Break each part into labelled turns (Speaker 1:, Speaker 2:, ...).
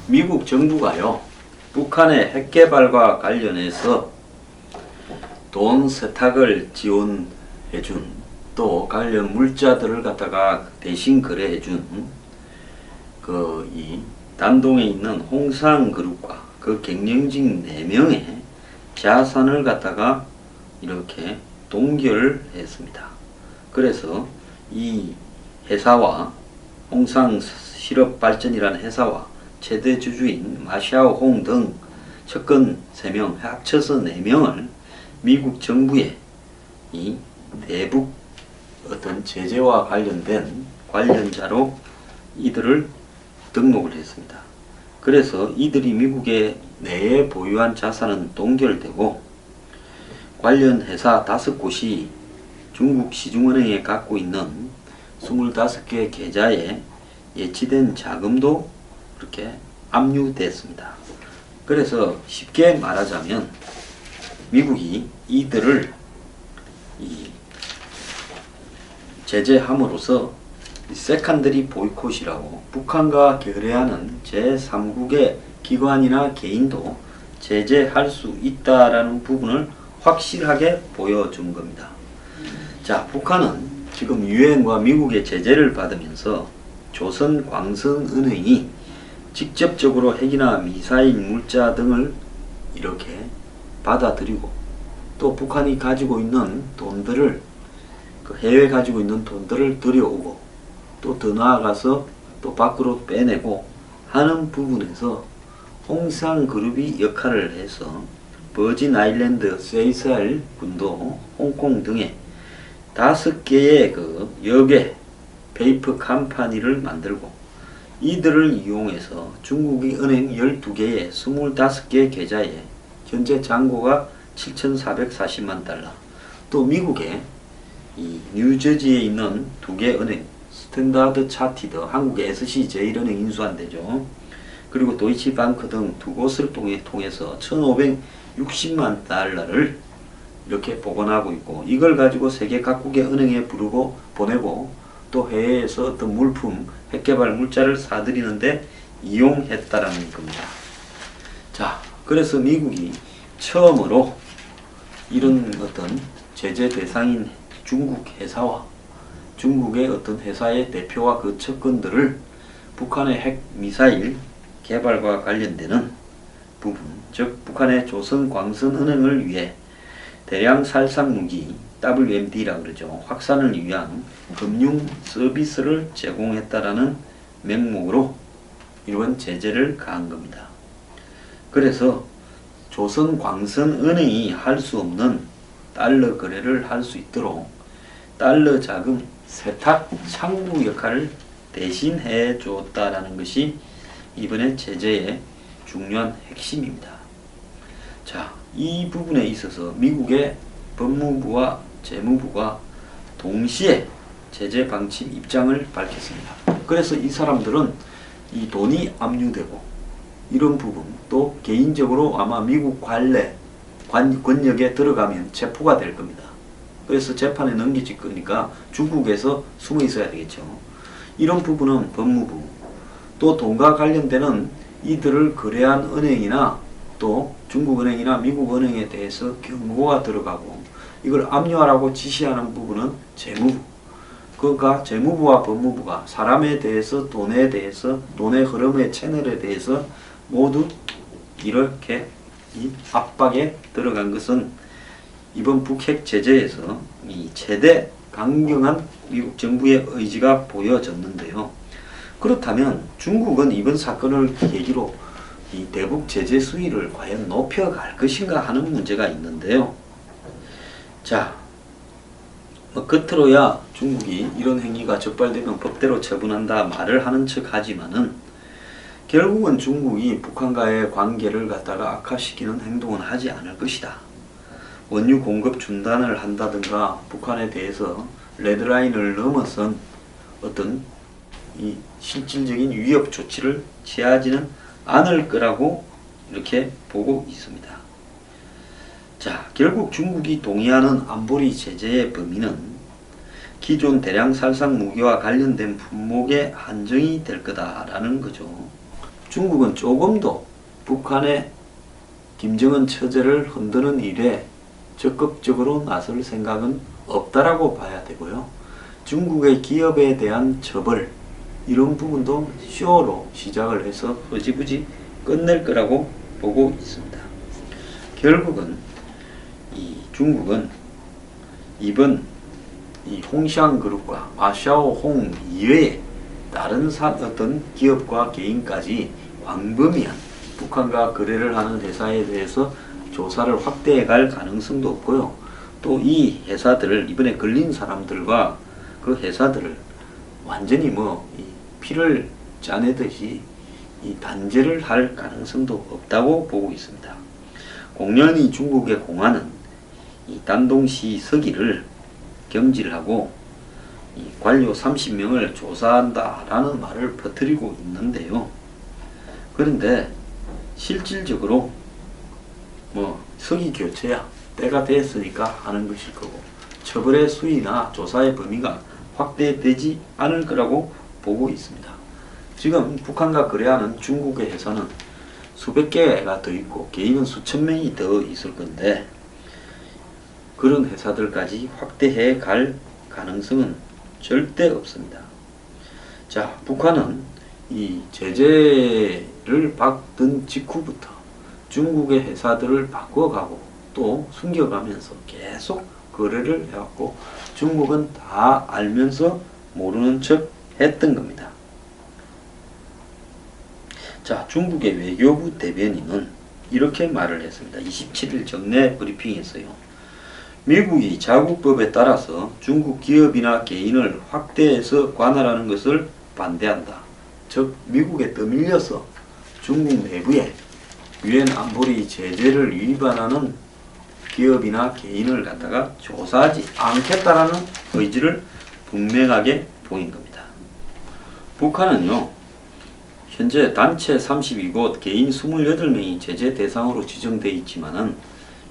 Speaker 1: 미국 정부가요, 북한의 핵 개발과 관련해서 돈 세탁을 지원해준, 또 관련 물자들을 갖다가 대신 거래해준 이 단동에 있는 홍상그룹과 그 경영진 4명의 자산을 갖다가 이렇게 동결했습니다. 그래서 이 회사와 홍상실업발전이라는 회사와 최대 주주인 마샤오홍 등 측근 3명, 합쳐서 4명을 미국 정부의 이 대북 어떤 제재와 관련된 관련자로 이들을 등록을 했습니다. 그래서 이들이 미국의 내에 보유한 자산은 동결되고 관련 회사 5곳이 중국 시중은행에 갖고 있는 25개 계좌에 예치된 자금도 그렇게 압류됐습니다. 그래서 쉽게 말하자면 미국이 이들을 제재함으로써 세컨더리 보이콧이라고 북한과 거래하는 제3국의 기관이나 개인도 제재할 수 있다라는 부분을 확실하게 보여준 겁니다. 자, 북한은 지금 유엔과 미국의 제재를 받으면서 조선광선은행이 직접적으로 핵이나 미사일 물자 등을 이렇게 받아들이고, 또 북한이 가지고 있는 돈들을, 그 해외에 가지고 있는 돈들을 들여오고, 또 더 나아가서 또 밖으로 빼내고 하는 부분에서 홍상그룹이 역할을 해서 버진 아일랜드, 세이셀 군도, 홍콩 등의 5개의 그 역의 페이퍼 컴퍼니를 만들고, 이들을 이용해서 중국의 은행 12개의 25개 계좌에 현재 잔고가 7,440만 달러, 또 미국의 이 뉴저지에 있는 2개 은행, 스탠다드 차티드, 한국의 SC제일은행 인수한 데죠. 그리고 도이치방크 등 2곳을 통해서 1,560만 달러를 이렇게 보관하고 있고, 이걸 가지고 세계 각국의 은행에 보내고 또 해외에서 어떤 물품, 핵개발 물자를 사들이는데 이용했다라는 겁니다. 자, 그래서 미국이 처음으로 이런 어떤 제재 대상인 중국 회사와 중국의 어떤 회사의 대표와 그 측근들을 북한의 핵 미사일 개발과 관련되는 부분, 즉 북한의 조선광선은행을 위해 대량 살상 무기 WMD라고 그러죠. 확산을 위한 금융 서비스를 제공했다라는 명목으로 이런 제재를 가한 겁니다. 그래서 조선광선은행이 할 수 없는 달러 거래를 할 수 있도록 달러 자금 세탁 창구 역할을 대신 해줬다라는 것이 이번에 제재의 중요한 핵심입니다. 자, 이 부분에 있어서 미국의 법무부와 재무부가 동시에 제재 방침 입장을 밝혔습니다. 그래서 이 사람들은 이 돈이 압류되고 이런 부분, 또 개인적으로 아마 미국 권력에 들어가면 체포가 될 겁니다. 그래서 재판에 넘겨질 거니까 중국에서 숨어 있어야 되겠죠. 이런 부분은 법무부, 또 돈과 관련되는 이들을 거래한 은행이나 또 중국은행이나 미국은행에 대해서 경고가 들어가고, 이걸 압류하라고 지시하는 부분은 재무부. 그러니까 재무부와 법무부가 사람에 대해서, 돈에 대해서, 돈의 흐름의 채널에 대해서 모두 이렇게 이 압박에 들어간 것은 이번 북핵 제재에서 이 최대 강경한 미국 정부의 의지가 보여졌는데요. 그렇다면 중국은 이번 사건을 계기로 이 대북 제재 수위를 과연 높여갈 것인가 하는 문제가 있는데요. 자, 겉으로야 중국이 이런 행위가 적발되면 법대로 처분한다 말을 하는 척 하지만은 결국은 중국이 북한과의 관계를 갖다가 악화시키는 행동은 하지 않을 것이다. 원유 공급 중단을 한다든가 북한에 대해서 레드라인을 넘어선 어떤 이 실질적인 위협 조치를 취하지는 않을 거라고 이렇게 보고 있습니다. 자, 결국 중국이 동의하는 안보리 제재의 범위는 기존 대량 살상 무기와 관련된 품목에 한정이 될 거다라는 거죠. 중국은 조금도 북한의 김정은 처제를 흔드는 일에 적극적으로 나설 생각은 없다라고 봐야 되고요. 중국의 기업에 대한 처벌 이런 부분도 쇼로 시작을 해서 흐지부지 끝낼 거라고 보고 있습니다. 결국은 이 중국은 이번 이 홍샹그룹과 마샤오홍 이외에 다른 어떤 기업과 개인까지 광범위한 북한과 거래를 하는 회사에 대해서 조사를 확대해 갈 가능성도 없고요. 또 이 회사들을 이번에 걸린 사람들과 그 회사들을 완전히 이 피를 짜내듯이 이 단죄를 할 가능성도 없다고 보고 있습니다. 공연히 중국의 공안은 이 단동시 서기를 경질하고 이 관료 30명을 조사한다라는 말을 퍼뜨리고 있는데요. 그런데 실질적으로 서기 교체야 때가 됐으니까 하는 것일 거고 처벌의 수위나 조사의 범위가 확대되지 않을 거라고 보고 있습니다. 지금 북한과 거래하는 중국의 회사는 수백 개가 더 있고 개인은 수천 명이 더 있을 건데 그런 회사들까지 확대해 갈 가능성은 절대 없습니다. 자, 북한은 이 제재를 받던 직후부터 중국의 회사들을 바꿔가고 또 숨겨가면서 계속 거래를 해왔고 중국은 다 알면서 모르는 척 했던 겁니다. 자, 중국의 외교부 대변인은 이렇게 말을 했습니다. 27일 정례 브리핑에서요. 미국이 자국법에 따라서 중국 기업이나 개인을 확대해서 관할하는 것을 반대한다. 즉 미국에 떠밀려서 중국 내부에 유엔 안보리 제재를 위반하는 기업이나 개인을 갖다가 조사하지 않겠다라는 의지를 분명하게 보인 겁니다. 북한은요. 현재 단체 32곳, 개인 28명이 제재 대상으로 지정되어 있지만은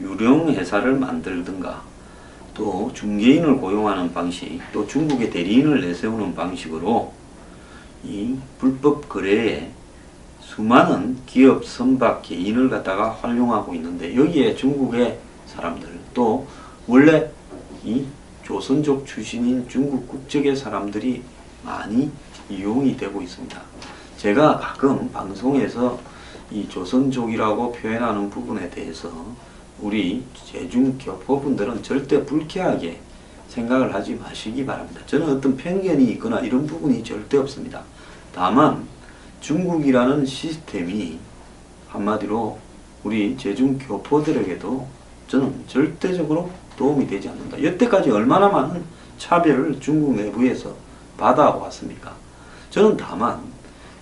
Speaker 1: 유령 회사를 만들든가 또 중개인을 고용하는 방식, 또 중국의 대리인을 내세우는 방식으로 이 불법 거래에 수많은 기업 선박 개인을 갖다가 활용하고 있는데 여기에 중국의 사람들 또 원래 이 조선족 출신인 중국 국적의 사람들이 많이 이용이 되고 있습니다. 제가 가끔 방송에서 이 조선족이라고 표현하는 부분에 대해서 우리 제중교포분들은 절대 불쾌하게 생각을 하지 마시기 바랍니다. 저는 어떤 편견이 있거나 이런 부분이 절대 없습니다. 다만 중국이라는 시스템이 한마디로 우리 제중교포들에게도 저는 절대적으로 도움이 되지 않는다. 여태까지 얼마나 많은 차별을 중국 내부에서 받아왔습니까? 저는 다만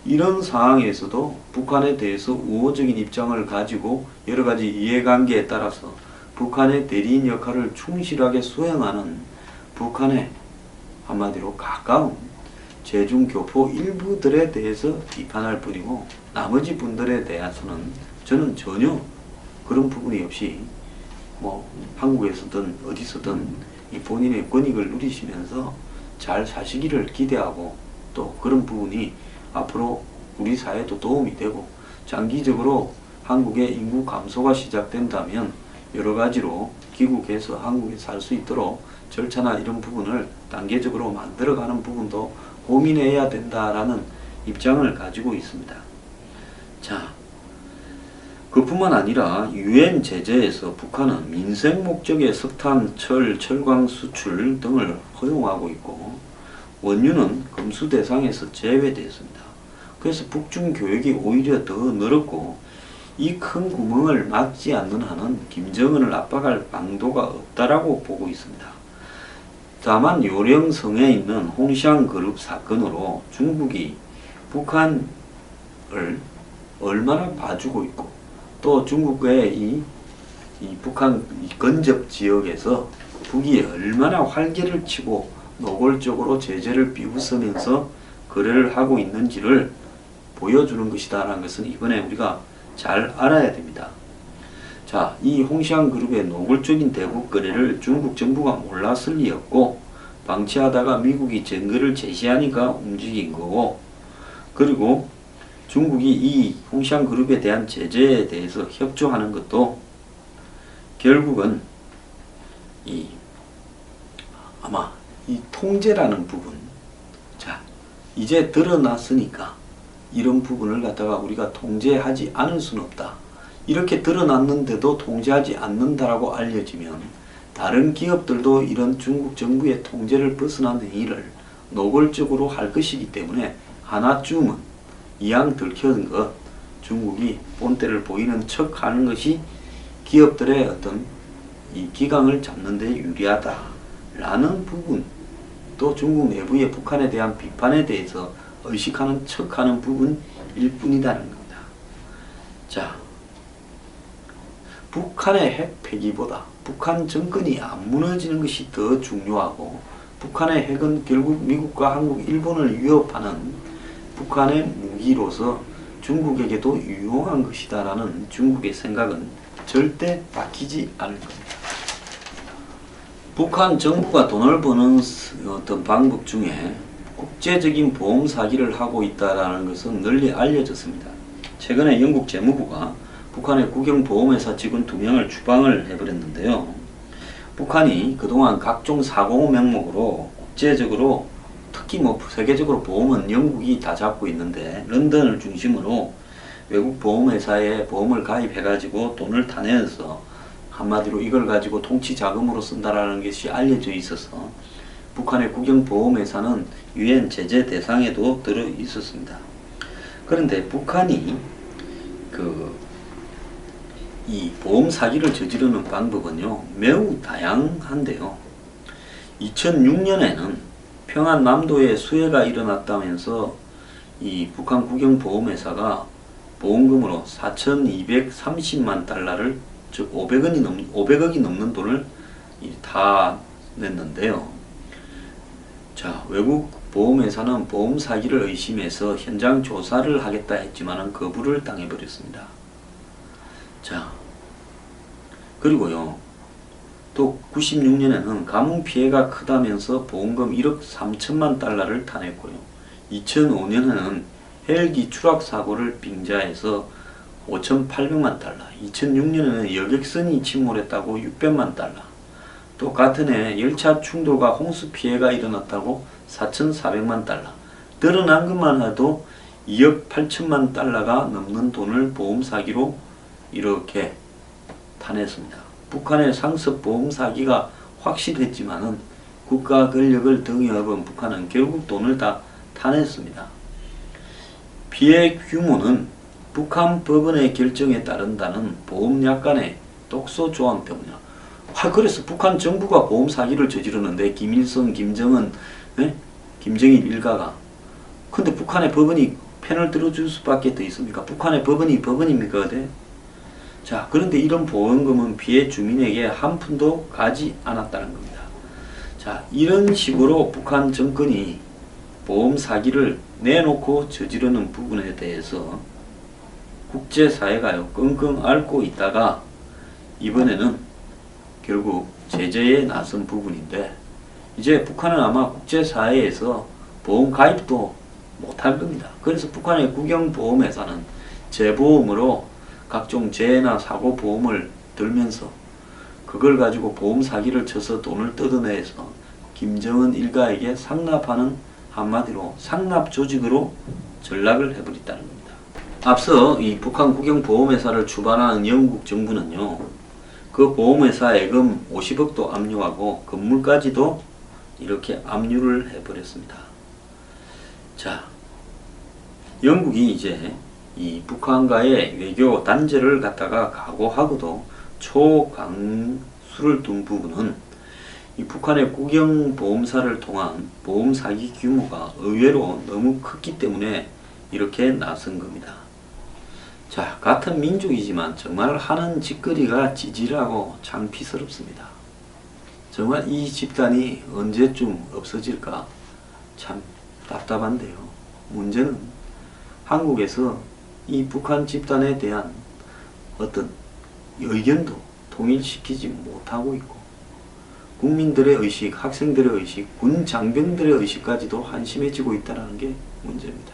Speaker 1: 이런 상황에서도 북한에 대해서 우호적인 입장을 가지고 여러가지 이해관계에 따라서 북한의 대리인 역할을 충실하게 수행하는 북한의 한마디로 가까운 제중교포 일부들에 대해서 비판할 뿐이고 나머지 분들에 대해서는 저는 전혀 그런 부분이 없이 한국에서든 어디서든 이 본인의 권익을 누리시면서 잘 사시기를 기대하고 또 그런 부분이 앞으로 우리 사회도 도움이 되고 장기적으로 한국의 인구 감소가 시작된다면 여러 가지로 귀국해서 한국에 살 수 있도록 절차나 이런 부분을 단계적으로 만들어가는 부분도 고민해야 된다라는 입장을 가지고 있습니다. 자, 그뿐만 아니라 유엔 제재에서 북한은 민생 목적의 석탄, 철, 철광 수출 등을 허용하고 있고 원유는 검수 대상에서 제외되었습니다. 그래서 북중 교역이 오히려 더 늘었고 이 큰 구멍을 막지 않는 한은 김정은을 압박할 방도가 없다라고 보고 있습니다. 다만 요령성에 있는 홍샹그룹 사건으로 중국이 북한을 얼마나 봐주고 있고 또 중국의 이 북한 근접 지역에서 북이 얼마나 활개를 치고 노골적으로 제재를 비웃으면서 거래를 하고 있는지를 보여주는 것이다라는 것은 이번에 우리가 잘 알아야 됩니다. 자, 이 홍샹그룹의 노골적인 대북 거래를 중국 정부가 몰랐을 리 없고 방치하다가 미국이 증거를 제시하니까 움직인 거고 그리고 중국이 이 홍시안 그룹에 대한 제재에 대해서 협조하는 것도 결국은 아마 이 통제라는 부분, 자 이제 드러났으니까 이런 부분을 갖다가 우리가 통제하지 않을 수는 없다. 이렇게 드러났는데도 통제하지 않는다라고 알려지면 다른 기업들도 이런 중국 정부의 통제를 벗어난 행위를 노골적으로 할 것이기 때문에 하나쯤은 이왕 들켜든 것 중국이 본때를 보이는 척 하는 것이 기업들의 어떤 이 기강을 잡는 데 유리하다라는 부분, 또 중국 내부의 북한에 대한 비판에 대해서 의식하는 척하는 부분일 뿐이라는 겁니다. 자, 북한의 핵 폐기보다 북한 정권이 안 무너지는 것이 더 중요하고, 북한의 핵은 결국 미국과 한국, 일본을 위협하는 북한의 무기로서 중국에게도 유용한 것이다라는 중국의 생각은 절대 바뀌지 않을 겁니다. 북한 정부가 돈을 버는 어떤 방법 중에 국제적인 보험 사기를 하고 있다는 것은 널리 알려졌습니다. 최근에 영국 재무부가 북한의 국영보험회사 직원 2명을 추방을 해버렸는데요. 북한이 그동안 각종 사고 명목으로 국제적으로, 특히 세계적으로 보험은 영국이 다 잡고 있는데 런던을 중심으로 외국 보험회사에 보험을 가입해가지고 돈을 타내서 한마디로 이걸 가지고 통치 자금으로 쓴다라는 것이 알려져 있어서 북한의 국영보험회사는 유엔 제재 대상에도 들어 있었습니다. 그런데 북한이 이 보험 사기를 저지르는 방법은요 매우 다양한데요. 2006년에는 평안남도에 수해가 일어났다면서 이 북한 국영보험회사가 보험금으로 4,230만 달러를, 즉 500억이 넘는 돈을 다 냈는데요. 자, 외국 보험회사는 보험 사기를 의심해서 현장 조사를 하겠다 했지만은 거부를 당해버렸습니다. 자, 그리고요, 또 96년에는 가뭄 피해가 크다면서 보험금 1억 3천만 달러를 타냈고요. 2005년에는 헬기 추락 사고를 빙자해서 5,800만 달러, 2006년에는 여객선이 침몰했다고 600만 달러, 또 같은 해 열차 충돌과 홍수 피해가 일어났다고 4,400만 달러, 드러난 것만 해도 2억 8천만 달러가 넘는 돈을 보험 사기로 이렇게 타냈습니다. 북한의 상습 보험 사기가 확실했지만은 국가 권력을 등에 업은 북한은 결국 돈을 다 타냈습니다. 피해 규모는 북한 법원의 결정에 따른다는 보험약관의 독소 조항 때문이야. 그래서 북한 정부가 보험 사기를 저지르는데 김일성, 김정은, 김정일 일가가, 근데 북한의 법원이 편을 들어줄 수밖에 더 있습니까? 북한의 법원이 법원입니까? 자, 그런데 이런 보험금은 피해 주민에게 한 푼도 가지 않았다는 겁니다. 자, 이런 식으로 북한 정권이 보험 사기를 내놓고 저지르는 부분에 대해서 국제사회가요 끙끙 앓고 있다가 이번에는 결국 제재에 나선 부분인데, 이제 북한은 아마 국제사회에서 보험 가입도 못할 겁니다. 그래서 북한의 국영보험회사는 재보험으로 각종 재해나 사고 보험을 들면서 그걸 가지고 보험 사기를 쳐서 돈을 뜯어내서 김정은 일가에게 상납하는, 한마디로 상납 조직으로 전락을 해버렸다는 겁니다. 앞서 이 북한 국영보험회사를 주관하는 영국 정부는요, 그 보험회사 예금 50억도 압류하고 건물까지도 이렇게 압류를 해버렸습니다. 자, 영국이 이제 이 북한과의 외교 단절을 갖다가 각오하고도 초강수를 둔 부분은 이 북한의 국영보험사를 통한 보험 사기 규모가 의외로 너무 컸기 때문에 이렇게 나선 겁니다. 자, 같은 민족이지만 정말 하는 짓거리가 찌질하고 창피스럽습니다. 정말 이 집단이 언제쯤 없어질까 참 답답한데요. 문제는 한국에서 이 북한 집단에 대한 어떤 의견도 통일시키지 못하고 있고, 국민들의 의식, 학생들의 의식, 군 장병들의 의식까지도 한심해지고 있다는 게 문제입니다.